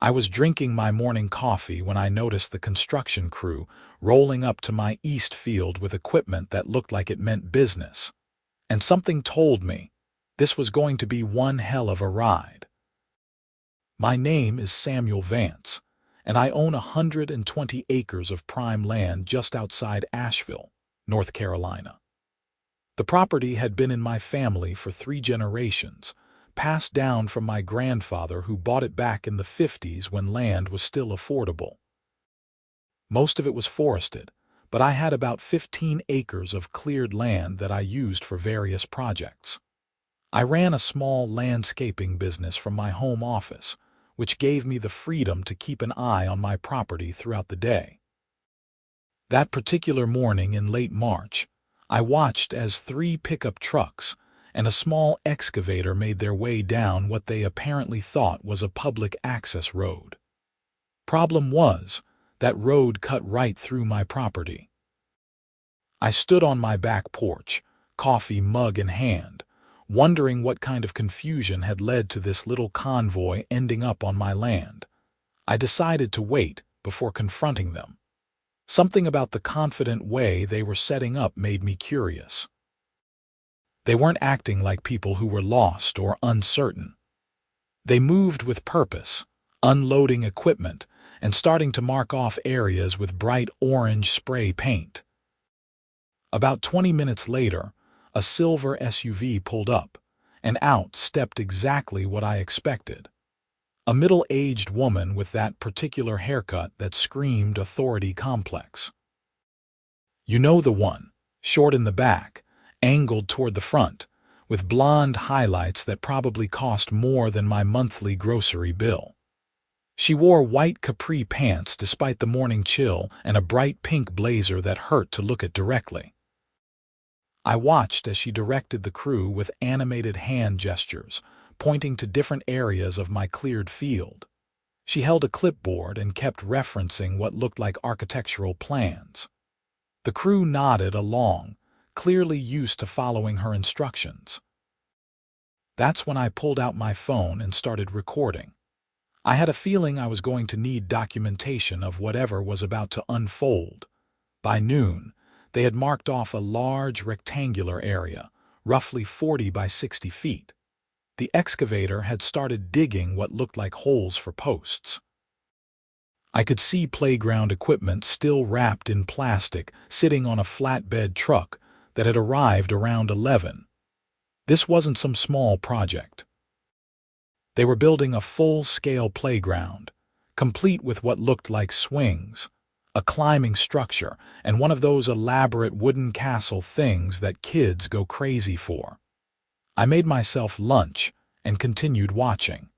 I was drinking my morning coffee when I noticed the construction crew rolling up to my east field with equipment that looked like it meant business. And something told me this was going to be one hell of a ride. My name is Samuel Vance, and I own 120 acres of prime land just outside Asheville, North Carolina. The property had been in my family for 3 generations, passed down from my grandfather who bought it back in the 50s when land was still affordable. Most of it was forested, but I had about 15 acres of cleared land that I used for various projects. I ran a small landscaping business from my home office, which gave me the freedom to keep an eye on my property throughout the day. That particular morning in late March, I watched as 3 pickup trucks and a small excavator made their way down what they apparently thought was a public access road. Problem was, that road cut right through my property. I stood on my back porch, coffee mug in hand, wondering what kind of confusion had led to this little convoy ending up on my land. I decided to wait before confronting them. Something about the confident way they were setting up made me curious. They weren't acting like people who were lost or uncertain. They moved with purpose, unloading equipment and starting to mark off areas with bright orange spray paint. About 20 minutes later, a silver SUV pulled up, and out stepped exactly what I expected. A middle-aged woman with that particular haircut that screamed authority complex. You know the one, short in the back, angled toward the front, with blonde highlights that probably cost more than my monthly grocery bill. She wore white capri pants despite the morning chill and a bright pink blazer that hurt to look at directly. I watched as she directed the crew with animated hand gestures, pointing to different areas of my cleared field. She held a clipboard and kept referencing what looked like architectural plans. The crew nodded along, clearly used to following her instructions. That's when I pulled out my phone and started recording. I had a feeling I was going to need documentation of whatever was about to unfold. By noon, they had marked off a large rectangular area, roughly 40 by 60 feet. The excavator had started digging what looked like holes for posts. I could see playground equipment still wrapped in plastic sitting on a flatbed truck that had arrived around 11. This wasn't some small project. They were building a full-scale playground, complete with what looked like swings, a climbing structure, and one of those elaborate wooden castle things that kids go crazy for. I made myself lunch and continued watching.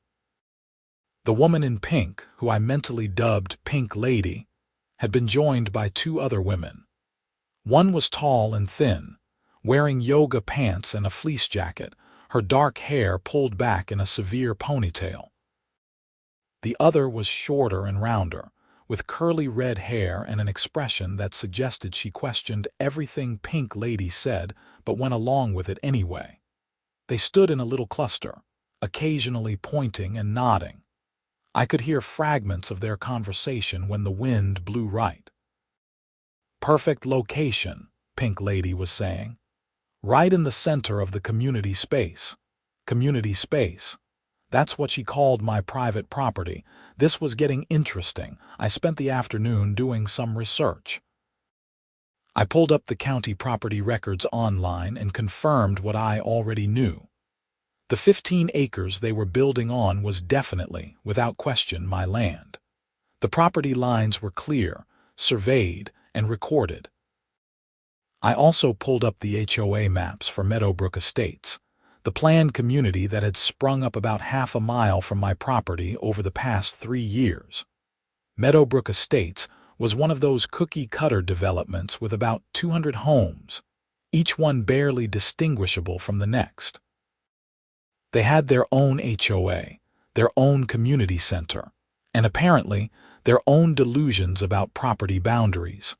The woman in pink, who I mentally dubbed Pink Lady, had been joined by 2 other women. One was tall and thin, wearing yoga pants and a fleece jacket, her dark hair pulled back in a severe ponytail. The other was shorter and rounder, with curly red hair and an expression that suggested she questioned everything Pink Lady said but went along with it anyway. They stood in a little cluster, occasionally pointing and nodding. I could hear fragments of their conversation when the wind blew right. Perfect location, Pink Lady was saying. Right in the center of the community space. Community space. That's what she called my private property. This was getting interesting. I spent the afternoon doing some research. I pulled up the county property records online and confirmed what I already knew. The 15 acres they were building on was definitely, without question, my land. The property lines were clear, surveyed, and recorded. I also pulled up the HOA maps for Meadowbrook Estates, the planned community that had sprung up about half a mile from my property over the past 3 years. Meadowbrook Estates was one of those cookie-cutter developments with about 200 homes, each one barely distinguishable from the next. They had their own HOA, their own community center, and apparently their own delusions about property boundaries.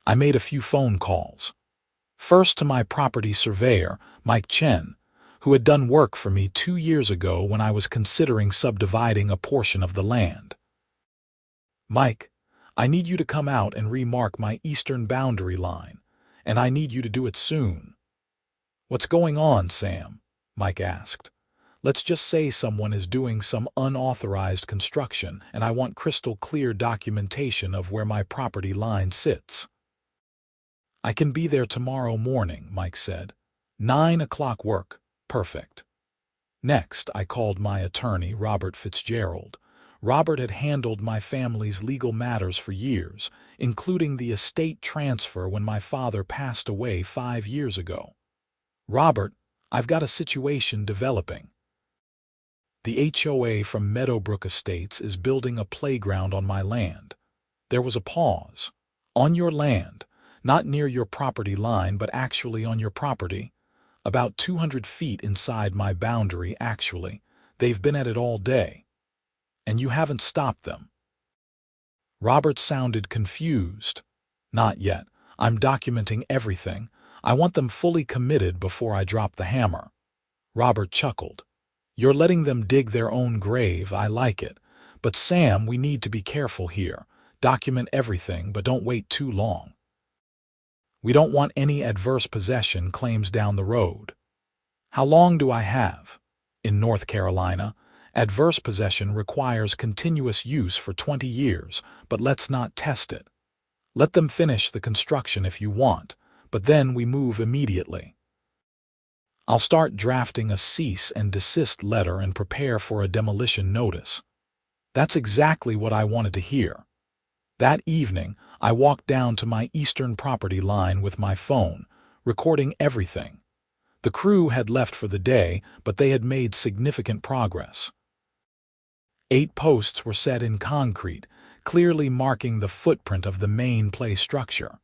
I made a few phone calls. First to my property surveyor, Mike Chen, who had done work for me 2 years ago when I was considering subdividing a portion of the land. Mike, I need you to come out and remark my eastern boundary line, and I need you to do it soon. What's going on, Sam? Mike asked. Let's just say someone is doing some unauthorized construction, and I want crystal clear documentation of where my property line sits. I can be there tomorrow morning, Mike said. 9 o'clock work. Perfect. Next, I called my attorney, Robert Fitzgerald. Robert had handled my family's legal matters for years, including the estate transfer when my father passed away 5 years ago. Robert, I've got a situation developing. The HOA from Meadowbrook Estates is building a playground on my land. There was a pause. On your land, not near your property line, but actually on your property. About 200 feet inside my boundary, actually. They've been at it all day. And you haven't stopped them. Robert sounded confused. Not yet. I'm documenting everything. I want them fully committed before I drop the hammer. Robert chuckled. You're letting them dig their own grave. I like it. But Sam, we need to be careful here. Document everything, but don't wait too long. We don't want any adverse possession claims down the road. How long do I have? In North Carolina, adverse possession requires continuous use for 20 years, but let's not test it. Let them finish the construction if you want, but then we move immediately. I'll start drafting a cease and desist letter and prepare for a demolition notice. That's exactly what I wanted to hear. That evening, I walked down to my eastern property line with my phone, recording everything. The crew had left for the day, but they had made significant progress. 8 posts were set in concrete, clearly marking the footprint of the main play structure.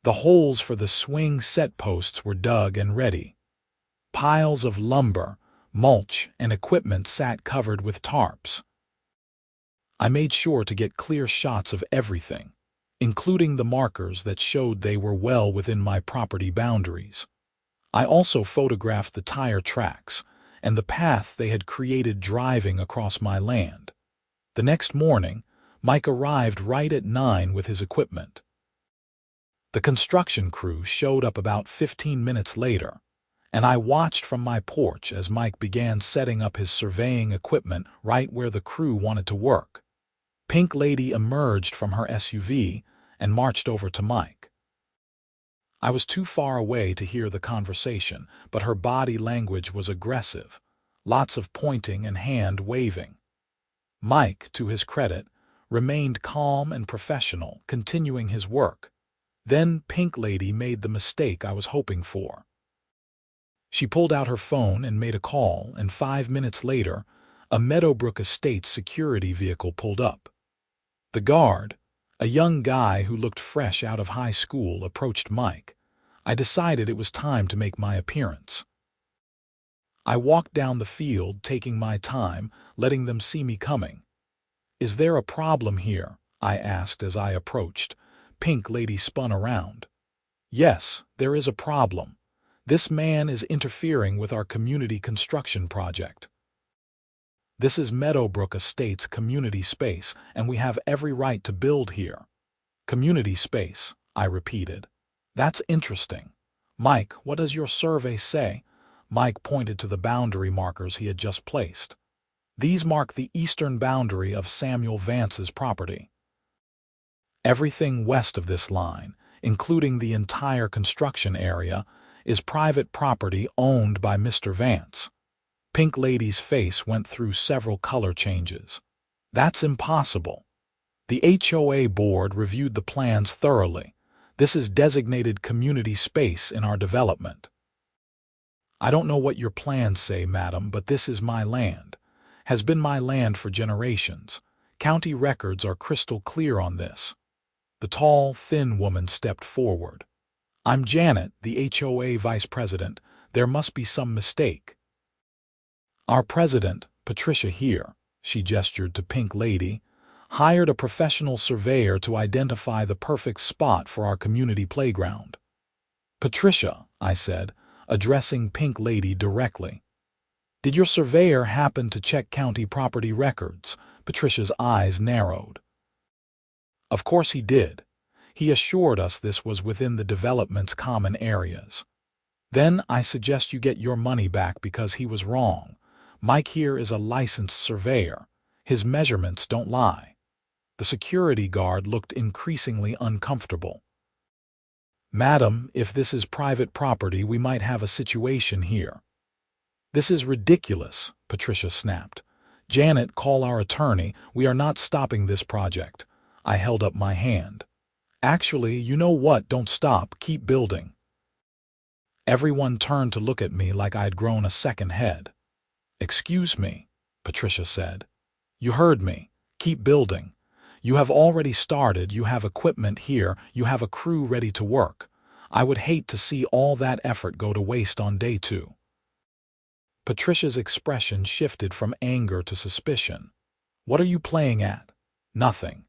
The holes for the swing set posts were dug and ready. Piles of lumber, mulch, and equipment sat covered with tarps. I made sure to get clear shots of everything, including the markers that showed they were well within my property boundaries. I also photographed the tire tracks and the path they had created driving across my land. The next morning, Mike arrived right at 9 with his equipment. The construction crew showed up about 15 minutes later, and I watched from my porch as Mike began setting up his surveying equipment right where the crew wanted to work. Pink Lady emerged from her SUV and marched over to Mike. I was too far away to hear the conversation, but her body language was aggressive, lots of pointing and hand waving. Mike, to his credit, remained calm and professional, continuing his work. Then Pink Lady made the mistake I was hoping for. She pulled out her phone and made a call, and 5 minutes later, a Meadowbrook Estates security vehicle pulled up. The guard, a young guy who looked fresh out of high school, approached Mike. I decided it was time to make my appearance. I walked down the field, taking my time, letting them see me coming. "Is there a problem here?" I asked as I approached. Pink Lady spun around. "Yes, there is a problem. This man is interfering with our community construction project. This is Meadowbrook Estates community space, and we have every right to build here." "Community space," I repeated. "That's interesting. Mike, what does your survey say?" Mike pointed to the boundary markers he had just placed. "These mark the eastern boundary of Samuel Vance's property. Everything west of this line, including the entire construction area, is private property owned by Mr. Vance." Pink Lady's face went through several color changes. "That's impossible. The HOA board reviewed the plans thoroughly. This is designated community space in our development." "I don't know what your plans say, madam, but this is my land. Has been my land for generations. County records are crystal clear on this." The tall, thin woman stepped forward. "I'm Janet, the HOA vice president. There must be some mistake. Our president, Patricia here," she gestured to Pink Lady, "hired a professional surveyor to identify the perfect spot for our community playground." "Patricia," I said, addressing Pink Lady directly. "Did your surveyor happen to check county property records?" Patricia's eyes narrowed. Of course he did. He assured us this was within the development's common areas. Then I suggest you get your money back because he was wrong. Mike here is a licensed surveyor. His measurements don't lie. The security guard looked increasingly uncomfortable. Madam, if this is private property, we might have a situation here. This is ridiculous, Patricia snapped. Janet, call our attorney. We are not stopping this project. I held up my hand. Actually, you know what? Don't stop. Keep building. Everyone turned to look at me like I'd grown a second head. Excuse me, Patricia said. You heard me. Keep building. You have already started. You have equipment here. You have a crew ready to work. I would hate to see all that effort go to waste on day 2. Patricia's expression shifted from anger to suspicion. What are you playing at? Nothing.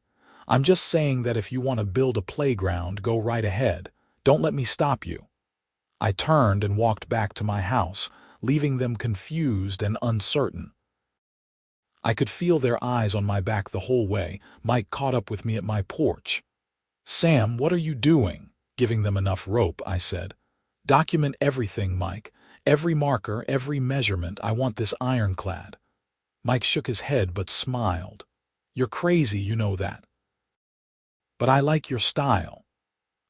I'm just saying that if you want to build a playground, go right ahead. Don't let me stop you. I turned and walked back to my house, leaving them confused and uncertain. I could feel their eyes on my back the whole way. Mike caught up with me at my porch. Sam, what are you doing? Giving them enough rope, I said. Document everything, Mike. Every marker, every measurement. I want this ironclad. Mike shook his head but smiled. You're crazy, you know that. But I like your style.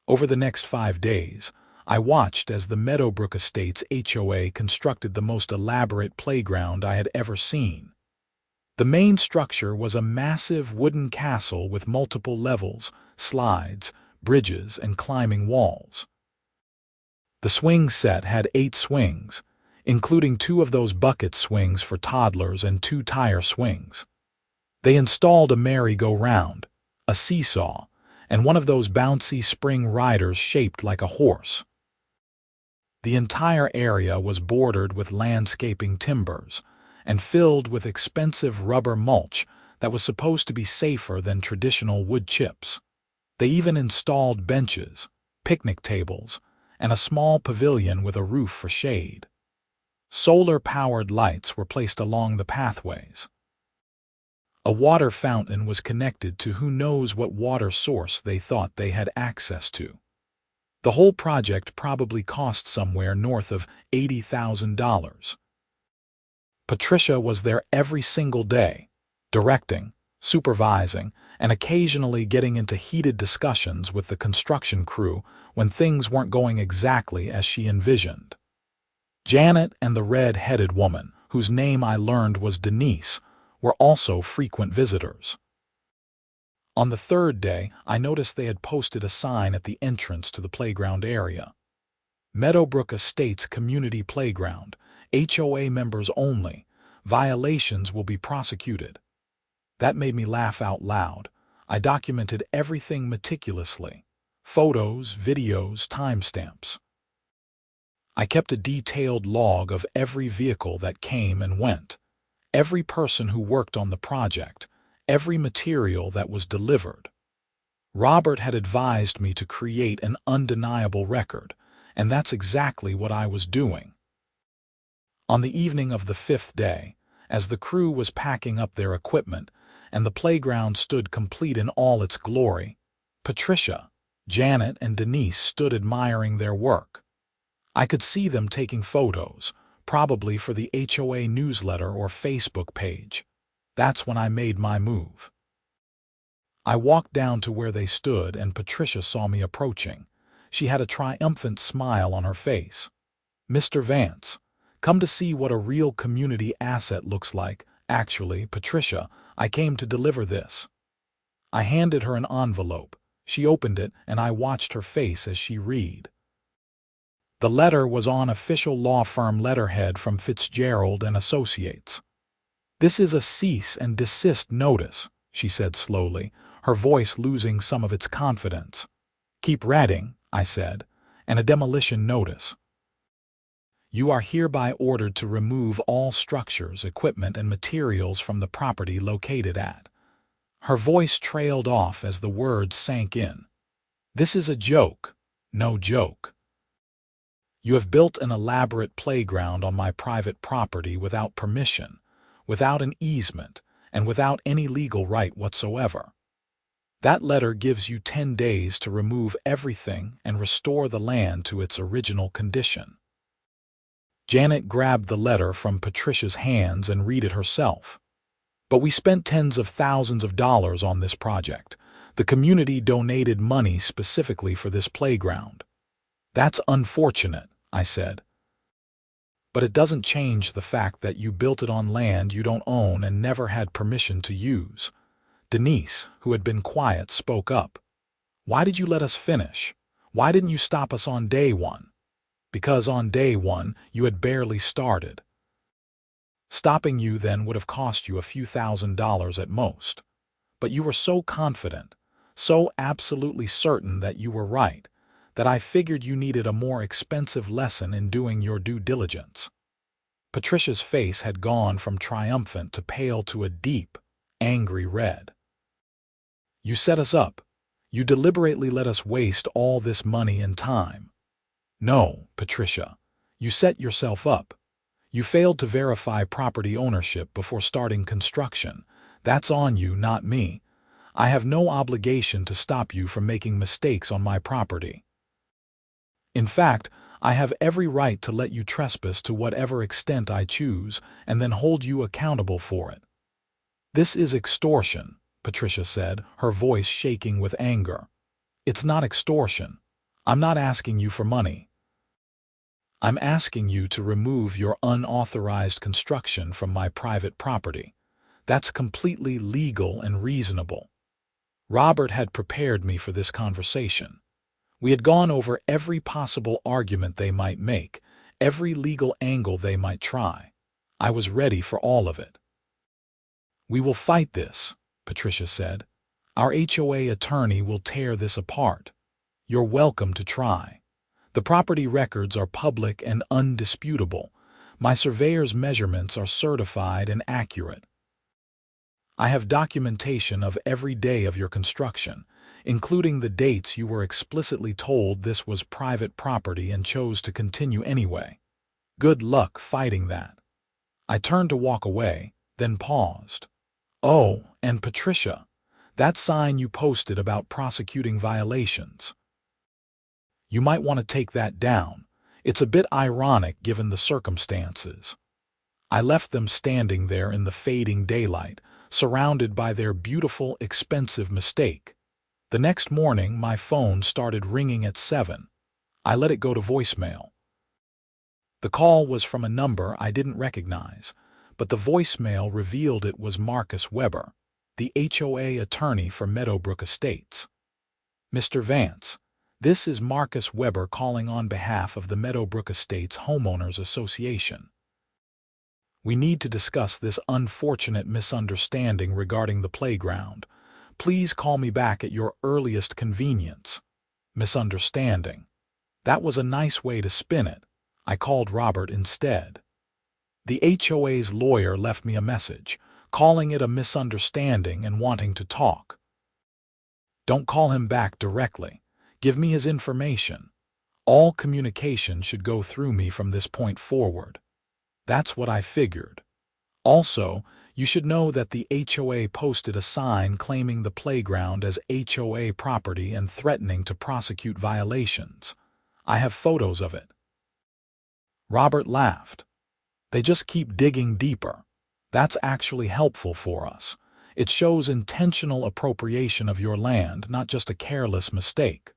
Over the next 5 days, I watched as the Meadowbrook Estates HOA constructed the most elaborate playground I had ever seen. The main structure was a massive wooden castle with multiple levels, slides, bridges, and climbing walls. The swing set had 8 swings, including 2 of those bucket swings for toddlers and 2 tire swings. They installed a merry-go-round, a seesaw, and one of those bouncy spring riders shaped like a horse. The entire area was bordered with landscaping timbers and filled with expensive rubber mulch that was supposed to be safer than traditional wood chips. They even installed benches, picnic tables, and a small pavilion with a roof for shade. Solar-powered lights were placed along the pathways. A water fountain was connected to who knows what water source they thought they had access to. The whole project probably cost somewhere north of $80,000. Patricia was there every single day, directing, supervising, and occasionally getting into heated discussions with the construction crew when things weren't going exactly as she envisioned. Janet and the red-headed woman, whose name I learned was Denise, were also frequent visitors. On the 3rd day, I noticed they had posted a sign at the entrance to the playground area. Meadowbrook Estates Community Playground, HOA members only. Violations will be prosecuted. That made me laugh out loud. I documented everything meticulously. Photos, videos, timestamps. I kept a detailed log of every vehicle that came and went, every person who worked on the project, every material that was delivered. Robert had advised me to create an undeniable record, and that's exactly what I was doing. On the evening of the 5th day, as the crew was packing up their equipment and the playground stood complete in all its glory, Patricia, Janet, and Denise stood admiring their work. I could see them taking photos, probably for the HOA newsletter or Facebook page. That's when I made my move. I walked down to where they stood and Patricia saw me approaching. She had a triumphant smile on her face. Mr. Vance, come to see what a real community asset looks like. Actually, Patricia, I came to deliver this. I handed her an envelope. She opened it and I watched her face as she read. The letter was on official law firm letterhead from Fitzgerald and Associates. This is a cease and desist notice, she said slowly, her voice losing some of its confidence. Keep reading, I said, and a demolition notice. You are hereby ordered to remove all structures, equipment, and materials from the property located at. Her voice trailed off as the words sank in. This is a joke, no joke. You have built an elaborate playground on my private property without permission, without an easement, and without any legal right whatsoever. That letter gives you 10 days to remove everything and restore the land to its original condition. Janet grabbed the letter from Patricia's hands and read it herself. But we spent tens of thousands of dollars on this project. The community donated money specifically for this playground. That's unfortunate, I said. But it doesn't change the fact that you built it on land you don't own and never had permission to use. Denise, who had been quiet, spoke up. Why did you let us finish? Why didn't you stop us on day one? Because on day one, you had barely started. Stopping you then would have cost you a few $1,000s at most. But you were so confident, so absolutely certain that you were right, that I figured you needed a more expensive lesson in doing your due diligence. Patricia's face had gone from triumphant to pale to a deep, angry red. You set us up. You deliberately let us waste all this money and time. No, Patricia, you set yourself up. You failed to verify property ownership before starting construction. That's on you, not me. I have no obligation to stop you from making mistakes on my property. In fact, I have every right to let you trespass to whatever extent I choose and then hold you accountable for it. This is extortion, Patricia said, her voice shaking with anger. It's not extortion. I'm not asking you for money. I'm asking you to remove your unauthorized construction from my private property. That's completely legal and reasonable. Robert had prepared me for this conversation. We had gone over every possible argument they might make, every legal angle they might try. I was ready for all of it. We will fight this, Patricia said. Our HOA attorney will tear this apart. You're welcome to try. The property records are public and undisputable. My surveyor's measurements are certified and accurate. I have documentation of every day of your construction, including the dates you were explicitly told this was private property and chose to continue anyway. Good luck fighting that. I turned to walk away, then paused. Oh, and Patricia, that sign you posted about prosecuting violations. You might want to take that down. It's a bit ironic given the circumstances. I left them standing there in the fading daylight, surrounded by their beautiful, expensive mistake. The next morning, my phone started ringing at 7. I let it go to voicemail. The call was from a number I didn't recognize, but the voicemail revealed it was Marcus Weber, the HOA attorney for Meadowbrook Estates. Mr. Vance, this is Marcus Weber calling on behalf of the Meadowbrook Estates Homeowners Association. We need to discuss this unfortunate misunderstanding regarding the playground. Please call me back at your earliest convenience. Misunderstanding. That was a nice way to spin it. I called Robert instead. The HOA's lawyer left me a message, calling it a misunderstanding and wanting to talk. Don't call him back directly. Give me his information. All communication should go through me from this point forward. That's what I figured. Also, you should know that the HOA posted a sign claiming the playground as HOA property and threatening to prosecute violations. I have photos of it. Robert laughed. They just keep digging deeper. That's actually helpful for us. It shows intentional appropriation of your land, not just a careless mistake.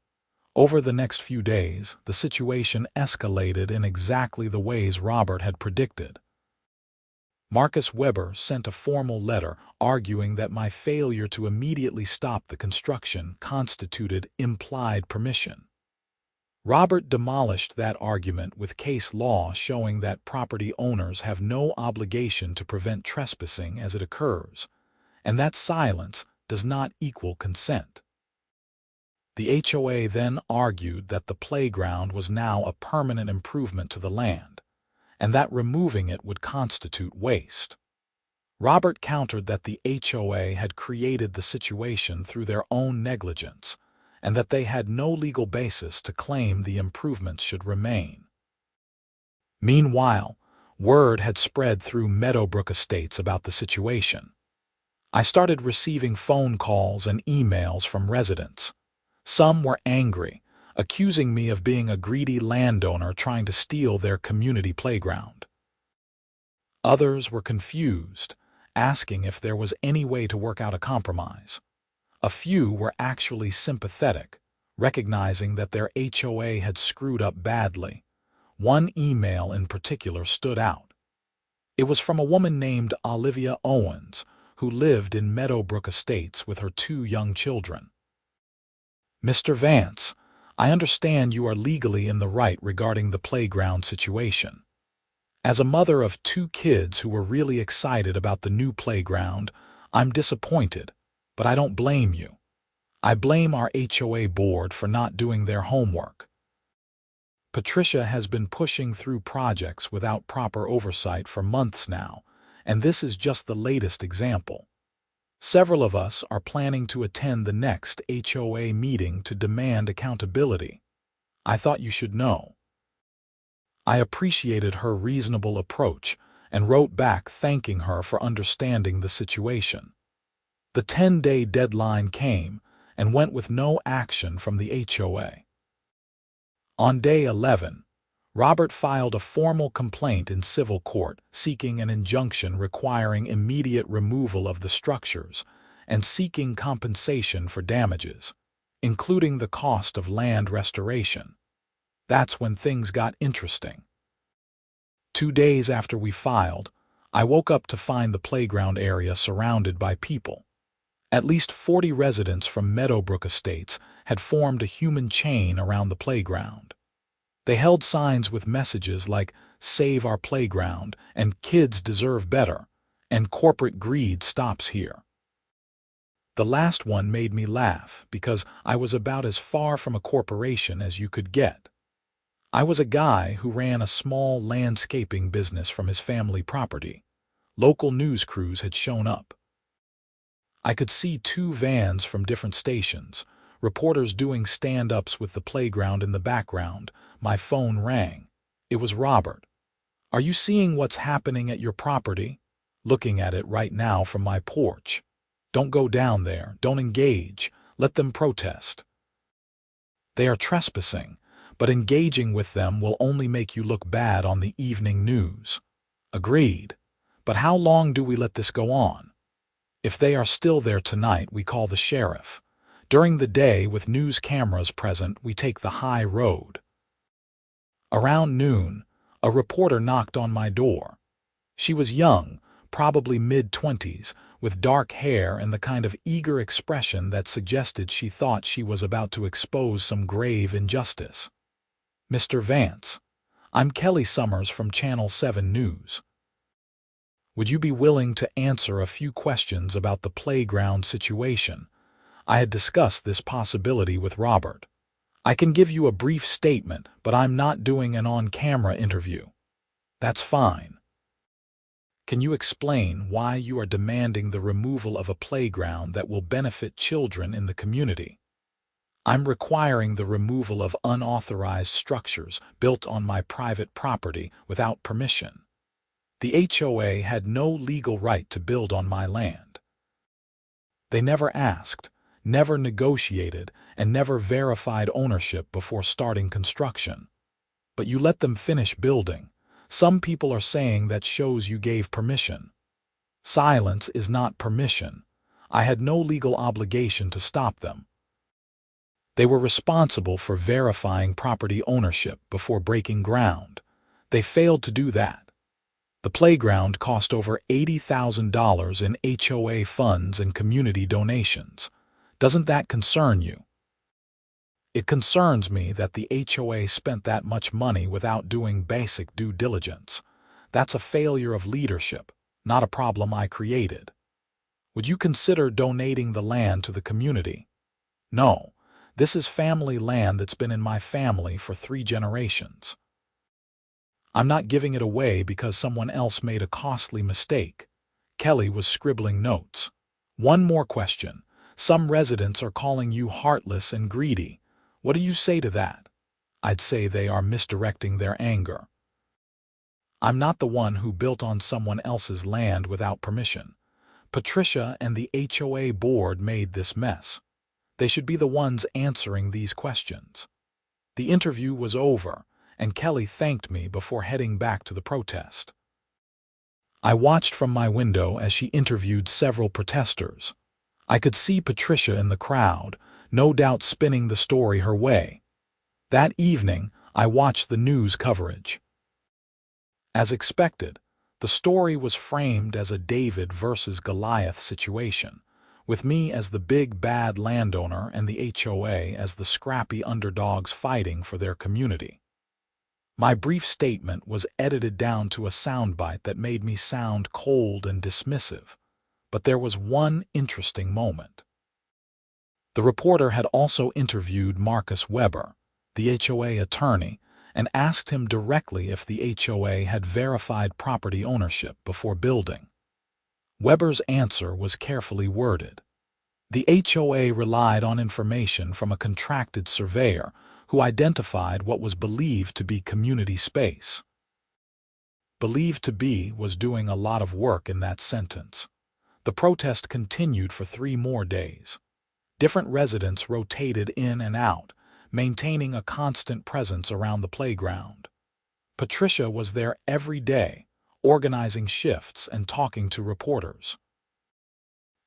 Over the next few days, the situation escalated in exactly the ways Robert had predicted. Marcus Weber sent a formal letter arguing that my failure to immediately stop the construction constituted implied permission. Robert demolished that argument with case law showing that property owners have no obligation to prevent trespassing as it occurs, and that silence does not equal consent. The HOA then argued that the playground was now a permanent improvement to the land, and that removing it would constitute waste. Robert countered that the HOA had created the situation through their own negligence, and that they had no legal basis to claim the improvements should remain. Meanwhile, word had spread through Meadowbrook Estates about the situation. I started receiving phone calls and emails from residents. Some were angry, accusing me of being a greedy landowner trying to steal their community playground. Others were confused, asking if there was any way to work out a compromise. A few were actually sympathetic, recognizing that their HOA had screwed up badly. One email in particular stood out. It was from a woman named Olivia Owens, who lived in Meadowbrook Estates with her 2 young children. Mr. Vance, I understand you are legally in the right regarding the playground situation. As a mother of 2 kids who were really excited about the new playground, I'm disappointed, but I don't blame you. I blame our HOA board for not doing their homework. Patricia has been pushing through projects without proper oversight for months now, and this is just the latest example. Several of us are planning to attend the next HOA meeting to demand accountability. I thought you should know. I appreciated her reasonable approach and wrote back thanking her for understanding the situation. The 10-day deadline came and went with no action from the HOA. On day 11, Robert filed a formal complaint in civil court seeking an injunction requiring immediate removal of the structures and seeking compensation for damages, including the cost of land restoration. That's when things got interesting. 2 days after we filed, I woke up to find the playground area surrounded by people. At least 40 residents from Meadowbrook Estates had formed a human chain around the playground. They held signs with messages like "Save our playground" and "Kids deserve better," and "Corporate greed stops here." The last one made me laugh because I was about as far from a corporation as you could get. I was a guy who ran a small landscaping business from his family property. Local news crews had shown up. I could see 2 vans from different stations, reporters doing stand-ups with the playground in the background. My phone rang. It was Robert. "Are you seeing what's happening at your property?" "Looking at it right now from my porch." "Don't go down there. Don't engage. Let them protest." "They are trespassing, but engaging with them will only make you look bad on the evening news." "Agreed. But how long do we let this go on? If they are still there tonight, we call the sheriff. During the day, with news cameras present, we take the high road." Around noon, a reporter knocked on my door. She was young, probably mid-20s, with dark hair and the kind of eager expression that suggested she thought she was about to expose some grave injustice. "Mr. Vance, I'm Kelly Summers from Channel 7 News. Would you be willing to answer a few questions about the playground situation?" I had discussed this possibility with Robert. "I can give you a brief statement, but I'm not doing an on-camera interview." "That's fine. Can you explain why you are demanding the removal of a playground that will benefit children in the community?" "I'm requiring the removal of unauthorized structures built on my private property without permission. The HOA had no legal right to build on my land. They never asked, never negotiated, and never verified ownership before starting construction. But you let them finish building. Some people are saying that shows you gave permission." "Silence is not permission. I had no legal obligation to stop them. They were responsible for verifying property ownership before breaking ground. They failed to do that. The playground cost over $80,000 in HOA funds and community donations. Doesn't that concern you?" "It concerns me that the HOA spent that much money without doing basic due diligence. That's a failure of leadership, not a problem I created. Would you consider donating the land to the community?" "No, this is family land that's been in my family for 3 generations. I'm not giving it away because someone else made a costly mistake." Kelly was scribbling notes. "One more question. Some residents are calling you heartless and greedy. What do you say to that?" "I'd say they are misdirecting their anger. I'm not the one who built on someone else's land without permission. Patricia and the HOA board made this mess. They should be the ones answering these questions. The interview was over, and Kelly thanked me before heading back to the protest. I watched from my window as she interviewed several protesters. I could see Patricia in the crowd, no doubt spinning the story her way. That evening, I watched the news coverage. As expected, the story was framed as a David versus Goliath situation, with me as the big bad landowner and the HOA as the scrappy underdogs fighting for their community. My brief statement was edited down to a soundbite that made me sound cold and dismissive, but there was one interesting moment. The reporter had also interviewed Marcus Weber, the HOA attorney, and asked him directly if the HOA had verified property ownership before building. Weber's answer was carefully worded. The HOA relied on information from a contracted surveyor who identified what was believed to be community space. Believed to be was doing a lot of work in that sentence. The protest continued for 3 more days. Different residents rotated in and out, maintaining a constant presence around the playground. Patricia was there every day, organizing shifts and talking to reporters.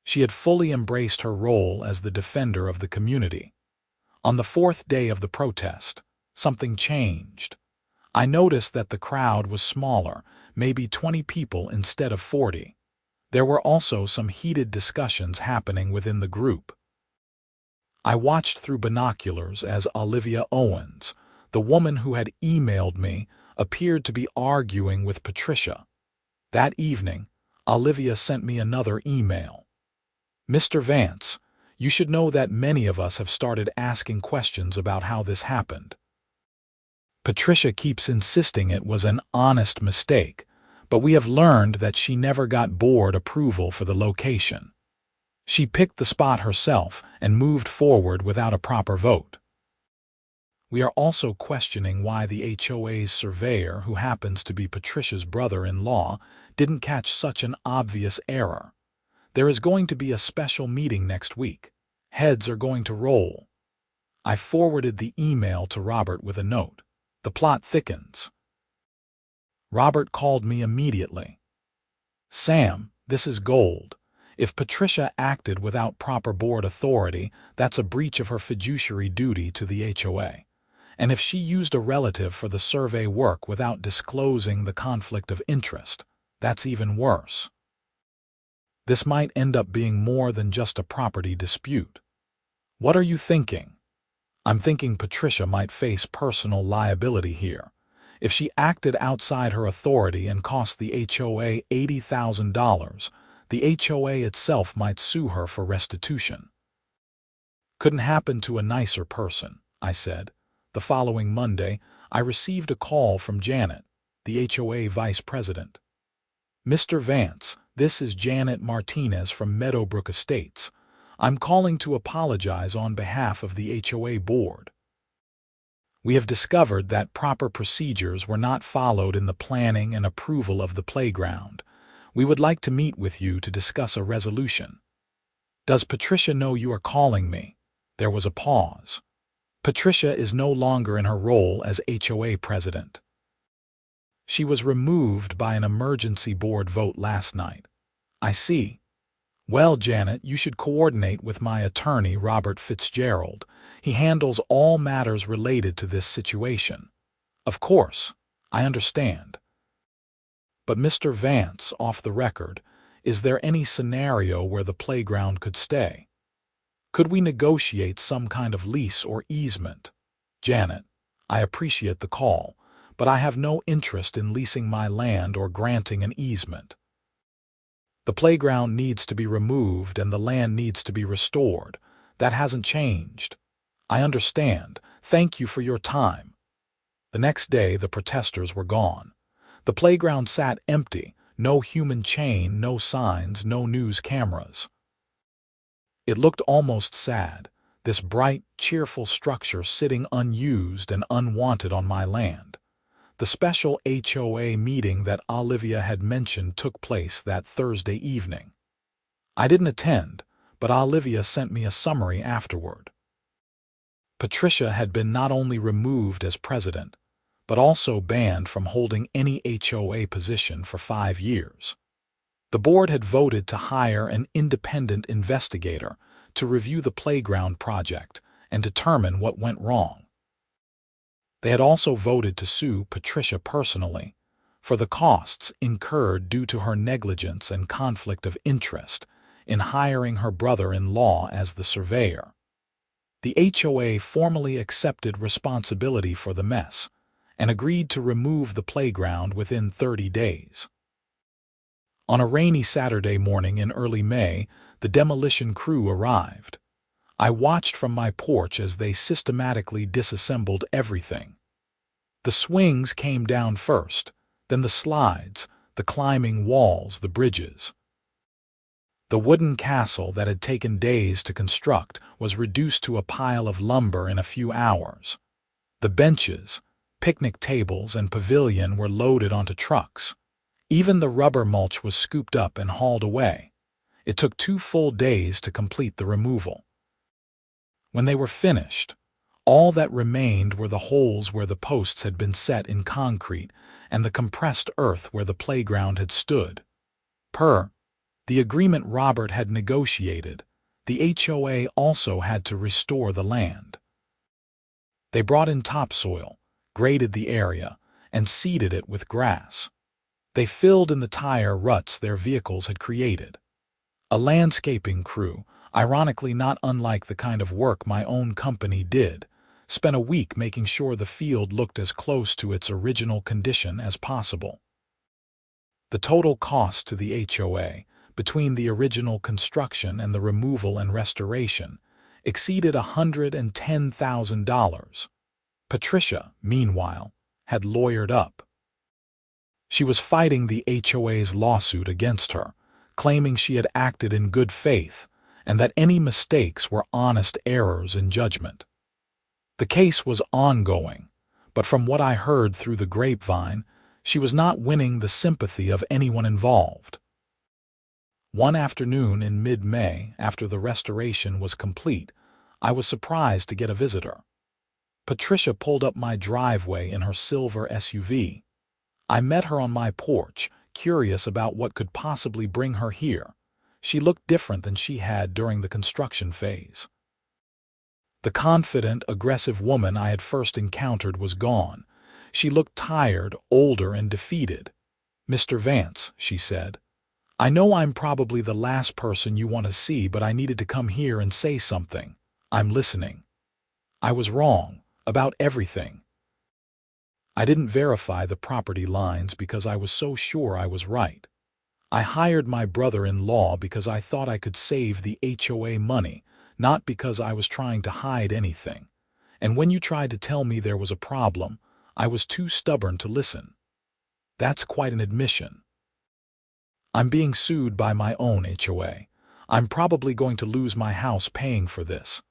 She had fully embraced her role as the defender of the community. On the 4th day of the protest, something changed. I noticed that the crowd was smaller, maybe 20 people instead of 40. There were also some heated discussions happening within the group. I watched through binoculars as Olivia Owens, the woman who had emailed me, appeared to be arguing with Patricia. That evening, Olivia sent me another email. "Mr. Vance, you should know that many of us have started asking questions about how this happened. Patricia keeps insisting it was an honest mistake, but we have learned that she never got board approval for the location. She picked the spot herself and moved forward without a proper vote. We are also questioning why the HOA's surveyor, who happens to be Patricia's brother-in-law, didn't catch such an obvious error. There is going to be a special meeting next week. Heads are going to roll." I forwarded the email to Robert with a note. "The plot thickens." Robert called me immediately. "Sam, this is gold. If Patricia acted without proper board authority, that's a breach of her fiduciary duty to the HOA. And if she used a relative for the survey work without disclosing the conflict of interest, that's even worse. This might end up being more than just a property dispute. What are you thinking?" "I'm thinking Patricia might face personal liability here. If she acted outside her authority and cost the HOA $80,000, the HOA itself might sue her for restitution." "Couldn't happen to a nicer person," I said. The following Monday, I received a call from Janet, the HOA vice president. "Mr. Vance, this is Janet Martinez from Meadowbrook Estates. I'm calling to apologize on behalf of the HOA board. We have discovered that proper procedures were not followed in the planning and approval of the playground. We would like to meet with you to discuss a resolution." "Does Patricia know you are calling me?" There was a pause. "Patricia is no longer in her role as HOA president. She was removed by an emergency board vote last night." "I see. Well, Janet, you should coordinate with my attorney, Robert Fitzgerald. He handles all matters related to this situation." "Of course, I understand. But Mr. Vance, off the record, is there any scenario where the playground could stay? Could we negotiate some kind of lease or easement?" "Janet, I appreciate the call, but I have no interest in leasing my land or granting an easement. The playground needs to be removed and the land needs to be restored. That hasn't changed." "I understand. Thank you for your time." The next day, the protesters were gone. The playground sat empty, no human chain, no signs, no news cameras. It looked almost sad, this bright, cheerful structure sitting unused and unwanted on my land. The special HOA meeting that Olivia had mentioned took place that Thursday evening. I didn't attend, but Olivia sent me a summary afterward. Patricia had been not only removed as president, but also banned from holding any HOA position for 5 years. The board had voted to hire an independent investigator to review the playground project and determine what went wrong. They had also voted to sue Patricia personally for the costs incurred due to her negligence and conflict of interest in hiring her brother-in-law as the surveyor. The HOA formally accepted responsibility for the mess and agreed to remove the playground within 30 days. On a rainy Saturday morning in early May, the demolition crew arrived. I watched from my porch as they systematically disassembled everything. The swings came down first, then the slides, the climbing walls, the bridges. The wooden castle that had taken days to construct was reduced to a pile of lumber in a few hours. The benches, picnic tables, and pavilion were loaded onto trucks. Even the rubber mulch was scooped up and hauled away. It took 2 full days to complete the removal. When they were finished, all that remained were the holes where the posts had been set in concrete and the compressed earth where the playground had stood. Per the agreement Robert had negotiated, the HOA also had to restore the land. They brought in topsoil, graded the area, and seeded it with grass. They filled in the tire ruts their vehicles had created. A landscaping crew, ironically not unlike the kind of work my own company did, spent a week making sure the field looked as close to its original condition as possible. The total cost to the HOA, between the original construction and the removal and restoration, exceeded $110,000. Patricia, meanwhile, had lawyered up. She was fighting the HOA's lawsuit against her, claiming she had acted in good faith and that any mistakes were honest errors in judgment. The case was ongoing, but from what I heard through the grapevine, she was not winning the sympathy of anyone involved. One afternoon in mid-May, after the restoration was complete, I was surprised to get a visitor. Patricia pulled up my driveway in her silver SUV. I met her on my porch, curious about what could possibly bring her here. She looked different than she had during the construction phase. The confident, aggressive woman I had first encountered was gone. She looked tired, older, and defeated. "Mr. Vance," she said, "I know I'm probably the last person you want to see, but I needed to come here and say something. I'm listening. I was wrong about everything. I didn't verify the property lines because I was so sure I was right. I hired my brother-in-law because I thought I could save the HOA money, not because I was trying to hide anything. And when you tried to tell me there was a problem, I was too stubborn to listen." That's quite an admission. I'm being sued by my own HOA. I'm probably going to lose my house paying for this.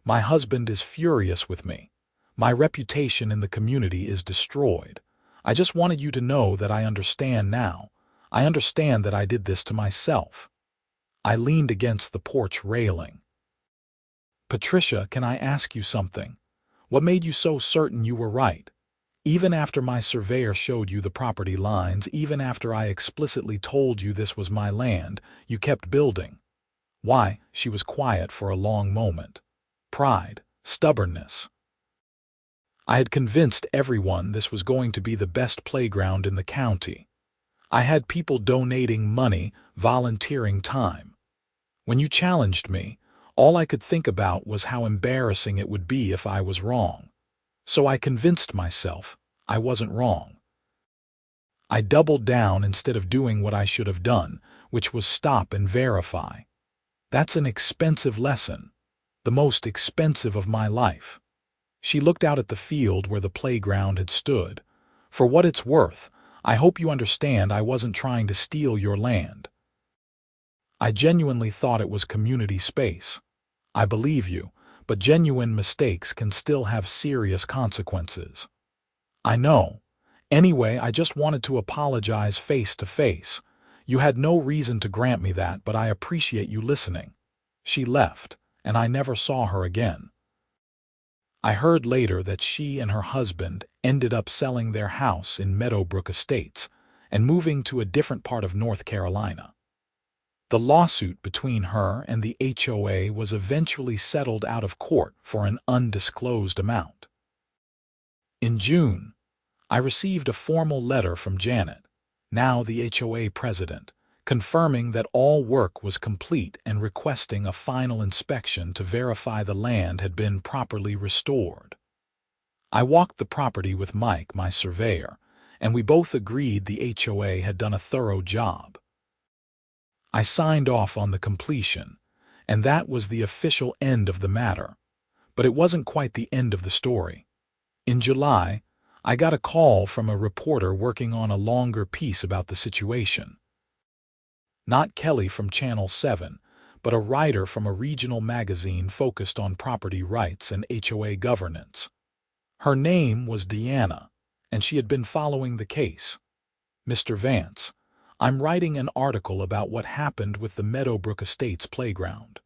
My husband is furious with me. My reputation in the community is destroyed. I just wanted you to know that I understand now. I understand that I did this to myself. I leaned against the porch railing. "Patricia, can I ask you something? What made you so certain you were right? Even after my surveyor showed you the property lines, even after I explicitly told you this was my land, you kept building." Why? She was quiet for a long moment. Pride, stubbornness. I had convinced everyone this was going to be the best playground in the county. I had people donating money, volunteering time. When you challenged me, all I could think about was how embarrassing it would be if I was wrong. So I convinced myself I wasn't wrong. I doubled down instead of doing what I should have done, which was stop and verify. That's an expensive lesson, the most expensive of my life. She looked out at the field where the playground had stood. "For what it's worth, I hope you understand I wasn't trying to steal your land. I genuinely thought it was community space. I believe you, but genuine mistakes can still have serious consequences." "I know. Anyway, I just wanted to apologize face to face. You had no reason to grant me that, but I appreciate you listening." She left, and I never saw her again. I heard later that she and her husband ended up selling their house in Meadowbrook Estates and moving to a different part of North Carolina. The lawsuit between her and the HOA was eventually settled out of court for an undisclosed amount. In June, I received a formal letter from Janet, now the HOA president, confirming that all work was complete and requesting a final inspection to verify the land had been properly restored. I walked the property with Mike, my surveyor, and we both agreed the HOA had done a thorough job. I signed off on the completion, and that was the official end of the matter, but it wasn't quite the end of the story. In July, I got a call from a reporter working on a longer piece about the situation. Not Kelly from Channel 7, but a writer from a regional magazine focused on property rights and HOA governance. Her name was Deanna, and she had been following the case. "Mr. Vance, I'm writing an article about what happened with the Meadowbrook Estates playground.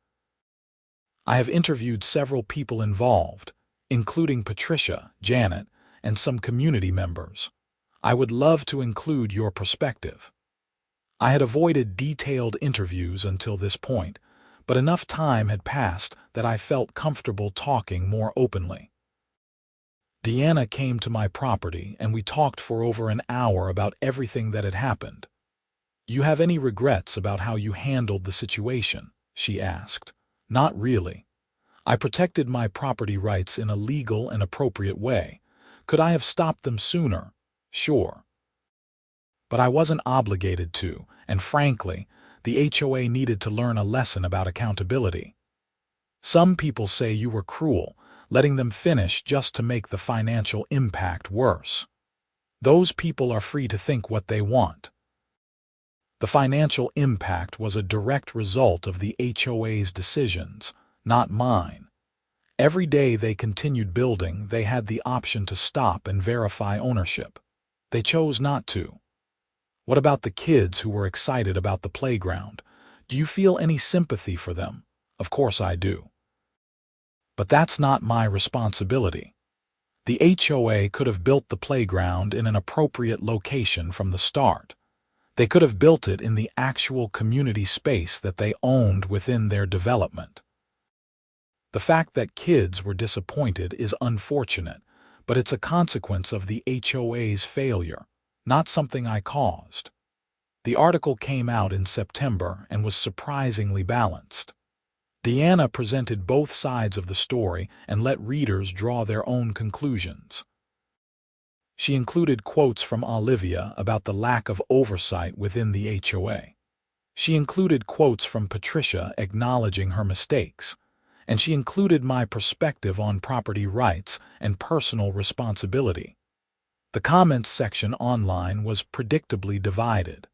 I have interviewed several people involved, including Patricia, Janet, and some community members. I would love to include your perspective." I had avoided detailed interviews until this point, but enough time had passed that I felt comfortable talking more openly. Deanna came to my property and we talked for over an hour about everything that had happened. "You have any regrets about how you handled the situation?" she asked. "Not really. I protected my property rights in a legal and appropriate way. Could I have stopped them sooner? Sure. But I wasn't obligated to, and frankly, the HOA needed to learn a lesson about accountability. Some people say you were cruel, letting them finish just to make the financial impact worse. Those people are free to think what they want. The financial impact was a direct result of the HOA's decisions, not mine. Every day they continued building, they had the option to stop and verify ownership. They chose not to. What about the kids who were excited about the playground? Do you feel any sympathy for them? Of course I do. But that's not my responsibility. The HOA could have built the playground in an appropriate location from the start. They could have built it in the actual community space that they owned within their development. The fact that kids were disappointed is unfortunate, but it's a consequence of the HOA's failure, not something I caused. The article came out in September and was surprisingly balanced. Deanna presented both sides of the story and let readers draw their own conclusions. She included quotes from Olivia about the lack of oversight within the HOA. She included quotes from Patricia acknowledging her mistakes, and she included my perspective on property rights and personal responsibility. The comments section online was predictably divided.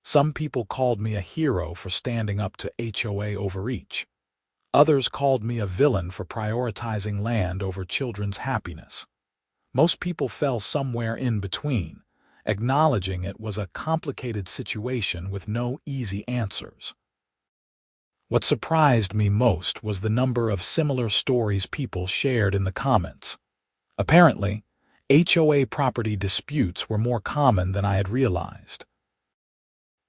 Some people called me a hero for standing up to HOA overreach. Others called me a villain for prioritizing land over children's happiness. Most people fell somewhere in between, acknowledging it was a complicated situation with no easy answers. What surprised me most was the number of similar stories people shared in the comments. Apparently, HOA property disputes were more common than I had realized.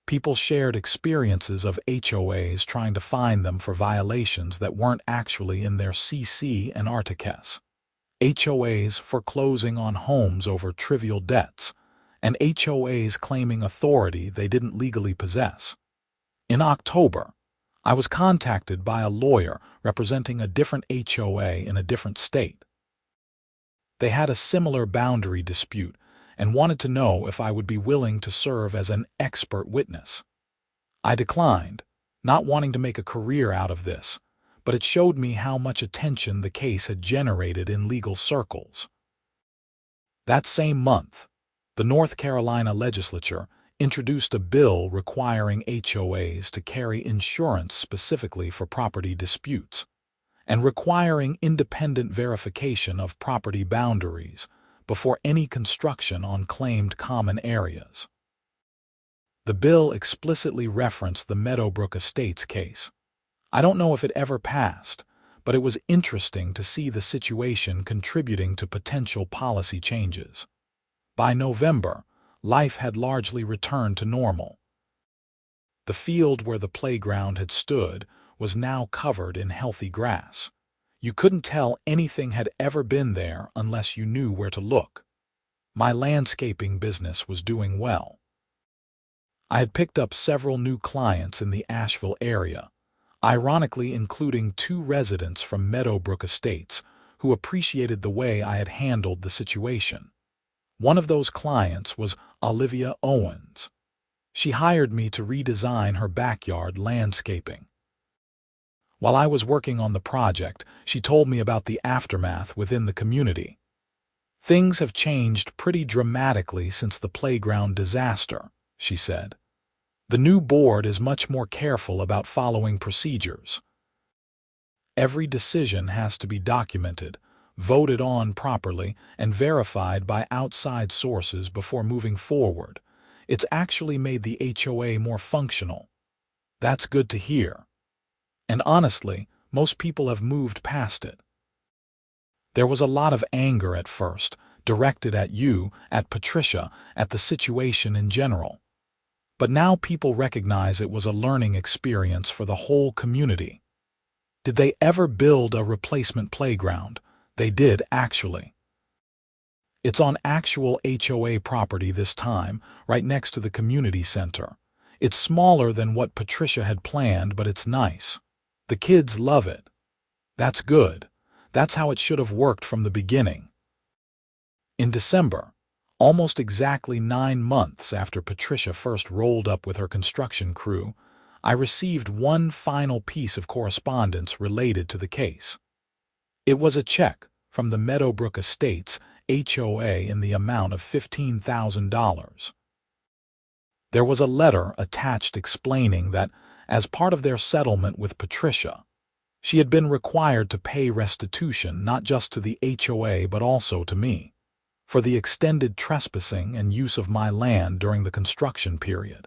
People shared experiences of HOAs trying to fine them for violations that weren't actually in their CC and RTCS, HOAs foreclosing on homes over trivial debts, and HOAs claiming authority they didn't legally possess. In October, I was contacted by a lawyer representing a different HOA in a different state. They had a similar boundary dispute and wanted to know if I would be willing to serve as an expert witness. I declined, not wanting to make a career out of this, but it showed me how much attention the case had generated in legal circles. That same month, the North Carolina legislature introduced a bill requiring HOAs to carry insurance specifically for property disputes, and requiring independent verification of property boundaries before any construction on claimed common areas. The bill explicitly referenced the Meadowbrook Estates case. I don't know if it ever passed, but it was interesting to see the situation contributing to potential policy changes. By November, life had largely returned to normal. The field where the playground had stood was now covered in healthy grass. You couldn't tell anything had ever been there unless you knew where to look. My landscaping business was doing well. I had picked up several new clients in the Asheville area, ironically including 2 residents from Meadowbrook Estates who appreciated the way I had handled the situation. One of those clients was Olivia Owens. She hired me to redesign her backyard landscaping. While I was working on the project, she told me about the aftermath within the community. Things have changed pretty dramatically since the playground disaster, she said. The new board is much more careful about following procedures. Every decision has to be documented, voted on properly, and verified by outside sources before moving forward. It's actually made the HOA more functional. That's good to hear. And honestly, most people have moved past it. There was a lot of anger at first, directed at you, at Patricia, at the situation in general. But now people recognize it was a learning experience for the whole community. Did they ever build a replacement playground? They did, actually. It's on actual HOA property this time, right next to the community center. It's smaller than what Patricia had planned, but it's nice. The kids love it. That's good. That's how it should have worked from the beginning. In December, almost exactly 9 months after Patricia first rolled up with her construction crew, I received one final piece of correspondence related to the case. It was a check from the Meadowbrook Estates HOA in the amount of $15,000. There was a letter attached explaining that, as part of their settlement with Patricia, she had been required to pay restitution not just to the HOA but also to me, for the extended trespassing and use of my land during the construction period.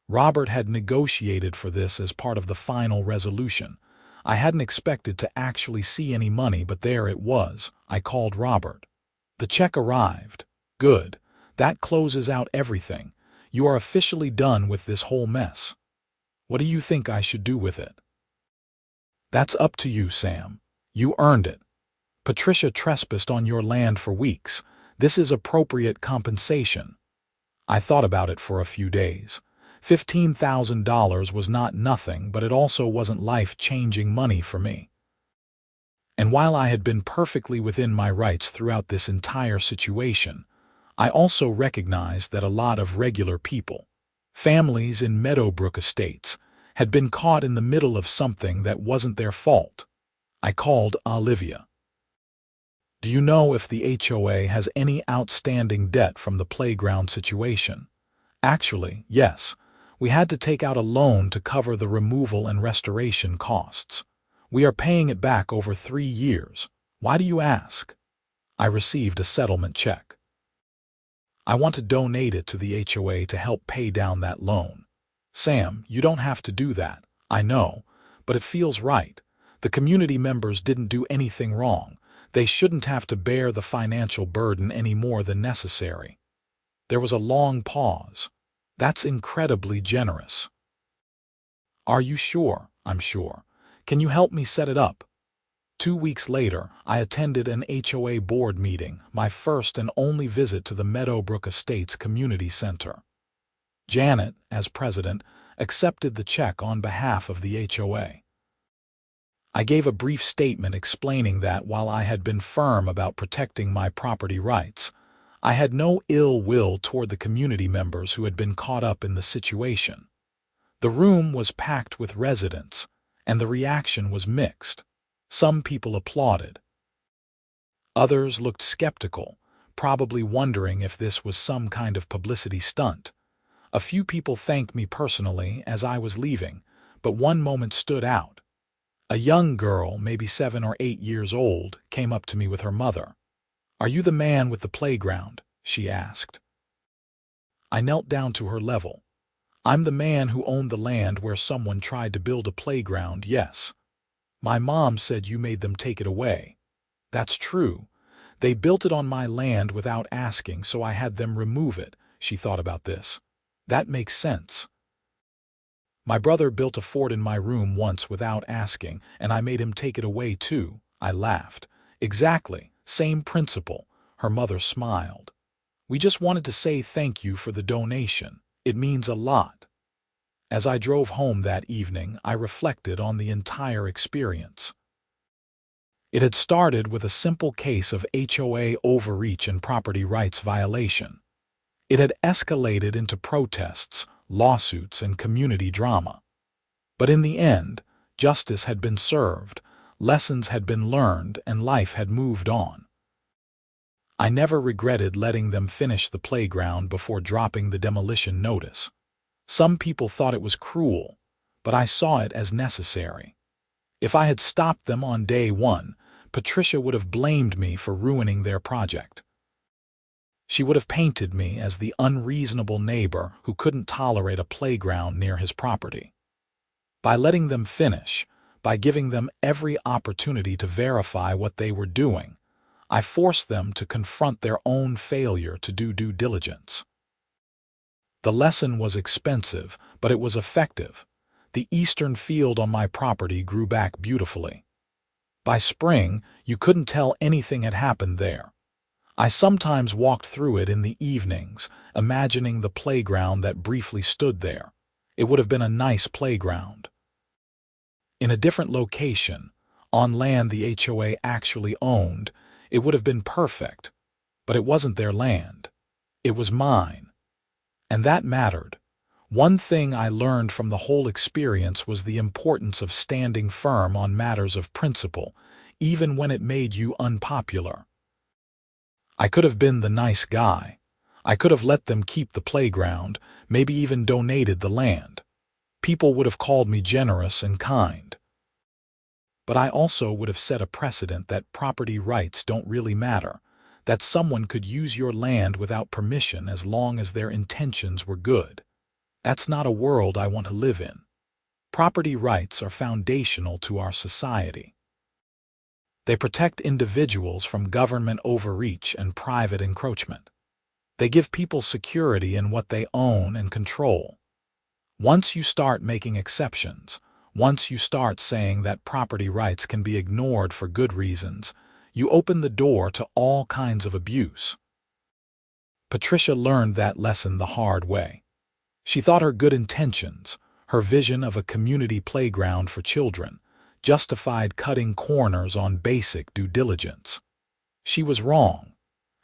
Robert had negotiated for this as part of the final resolution. I hadn't expected to actually see any money, but there it was. I called Robert. The check arrived. Good. That closes out everything. You are officially done with this whole mess. What do you think I should do with it? That's up to you, Sam. You earned it. Patricia trespassed on your land for weeks. This is appropriate compensation. I thought about it for a few days. $15,000 was not nothing, but it also wasn't life-changing money for me. And while I had been perfectly within my rights throughout this entire situation, I also recognized that a lot of regular people, families in Meadowbrook Estates, had been caught in the middle of something that wasn't their fault. I called Olivia. Do you know if the HOA has any outstanding debt from the playground situation? Actually, yes. We had to take out a loan to cover the removal and restoration costs. We are paying it back over 3 years. Why do you ask? I received a settlement check. I want to donate it to the HOA to help pay down that loan. Sam, you don't have to do that. I know, but it feels right. The community members didn't do anything wrong. They shouldn't have to bear the financial burden any more than necessary. There was a long pause. That's incredibly generous. Are you sure? I'm sure. Can you help me set it up? 2 weeks later, I attended an HOA board meeting, my first and only visit to the Meadowbrook Estates Community Center. Janet, as president, accepted the check on behalf of the HOA. I gave a brief statement explaining that while I had been firm about protecting my property rights, I had no ill will toward the community members who had been caught up in the situation. The room was packed with residents, and the reaction was mixed. Some people applauded. Others looked skeptical, probably wondering if this was some kind of publicity stunt. A few people thanked me personally as I was leaving, but one moment stood out. A young girl, maybe 7 or 8 years old, came up to me with her mother. "Are you the man with the playground?" she asked. I knelt down to her level. I'm the man who owned the land where someone tried to build a playground, yes. My mom said you made them take it away. That's true. They built it on my land without asking, so I had them remove it. She thought about this. That makes sense. My brother built a fort in my room once without asking, and I made him take it away too. I laughed. Exactly. Same principle. Her mother smiled. We just wanted to say thank you for the donation. It means a lot. As I drove home that evening, I reflected on the entire experience. It had started with a simple case of HOA overreach and property rights violation. It had escalated into protests, lawsuits, and community drama. But in the end, justice had been served, lessons had been learned, and life had moved on. I never regretted letting them finish the playground before dropping the demolition notice. Some people thought it was cruel, but I saw it as necessary. If I had stopped them on day one, Patricia would have blamed me for ruining their project. She would have painted me as the unreasonable neighbor who couldn't tolerate a playground near his property. By letting them finish, by giving them every opportunity to verify what they were doing, I forced them to confront their own failure to do due diligence. The lesson was expensive, but it was effective. The eastern field on my property grew back beautifully. By spring, you couldn't tell anything had happened there. I sometimes walked through it in the evenings, imagining the playground that briefly stood there. It would have been a nice playground. In a different location, on land the HOA actually owned, it would have been perfect. But it wasn't their land. It was mine. And that mattered. One thing I learned from the whole experience was the importance of standing firm on matters of principle, even when it made you unpopular. I could have been the nice guy. I could have let them keep the playground, maybe even donated the land. People would have called me generous and kind. But I also would have set a precedent that property rights don't really matter, that someone could use your land without permission as long as their intentions were good. That's not a world I want to live in. Property rights are foundational to our society. They protect individuals from government overreach and private encroachment. They give people security in what they own and control. Once you start making exceptions, once you start saying that property rights can be ignored for good reasons, you open the door to all kinds of abuse. Patricia learned that lesson the hard way. She thought her good intentions, her vision of a community playground for children, justified cutting corners on basic due diligence. She was wrong,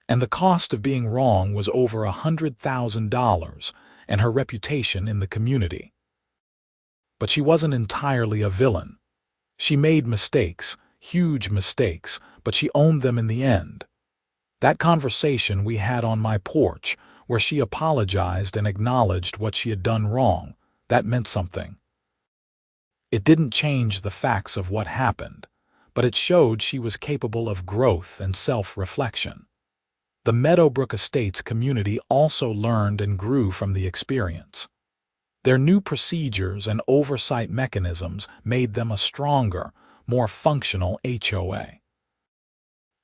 and the cost of being wrong was over $100,000 and her reputation in the community. But she wasn't entirely a villain. She made mistakes, huge mistakes, but she owned them in the end. That conversation we had on my porch, where she apologized and acknowledged what she had done wrong, that meant something. It didn't change the facts of what happened, but it showed she was capable of growth and self-reflection. The Meadowbrook Estates community also learned and grew from the experience. Their new procedures and oversight mechanisms made them a stronger, more functional HOA.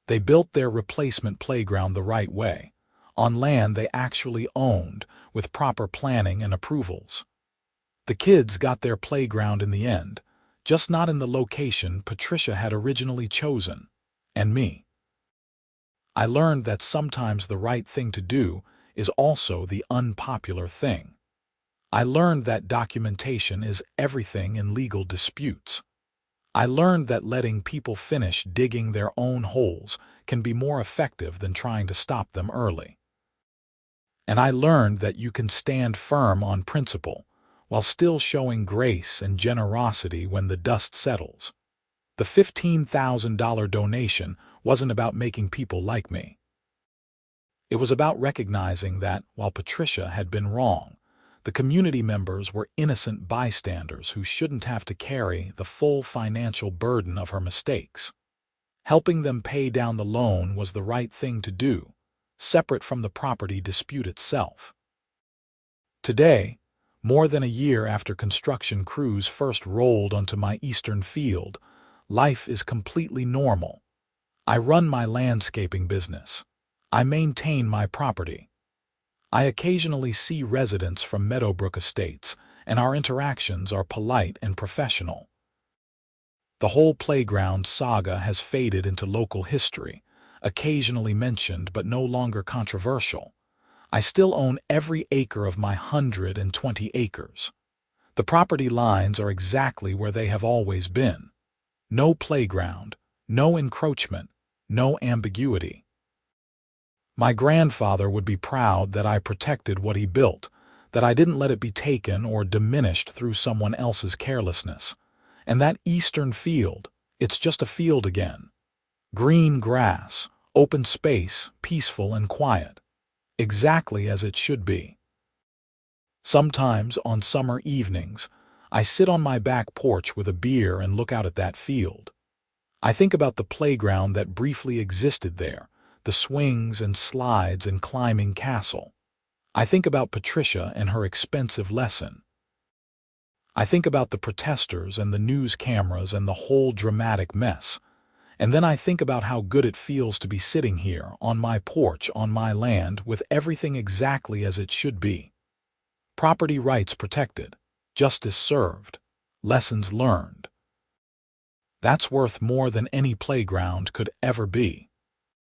They built their replacement playground the right way, on land they actually owned, with proper planning and approvals. The kids got their playground in the end, just not in the location Patricia had originally chosen, and me. I learned that sometimes the right thing to do is also the unpopular thing. I learned that documentation is everything in legal disputes. I learned that letting people finish digging their own holes can be more effective than trying to stop them early. And I learned that you can stand firm on principle while still showing grace and generosity when the dust settles. The $15,000 donation wasn't about making people like me. It was about recognizing that, while Patricia had been wrong, the community members were innocent bystanders who shouldn't have to carry the full financial burden of her mistakes. Helping them pay down the loan was the right thing to do, separate from the property dispute itself. Today, more than a year after construction crews first rolled onto my eastern field, life is completely normal. I run my landscaping business. I maintain my property. I occasionally see residents from Meadowbrook Estates, and our interactions are polite and professional. The whole playground saga has faded into local history, occasionally mentioned but no longer controversial. I still own every acre of my 120 acres. The property lines are exactly where they have always been. No playground, no encroachment, no ambiguity. My grandfather would be proud that I protected what he built, that I didn't let it be taken or diminished through someone else's carelessness. And that eastern field, it's just a field again. Green grass, open space, peaceful and quiet. Exactly as it should be. Sometimes, on summer evenings, I sit on my back porch with a beer and look out at that field. I think about the playground that briefly existed there, the swings and slides and climbing castle. I think about Patricia and her expensive lesson. I think about the protesters and the news cameras and the whole dramatic mess. And then I think about how good it feels to be sitting here, on my porch, on my land, with everything exactly as it should be. Property rights protected, justice served, lessons learned. That's worth more than any playground could ever be.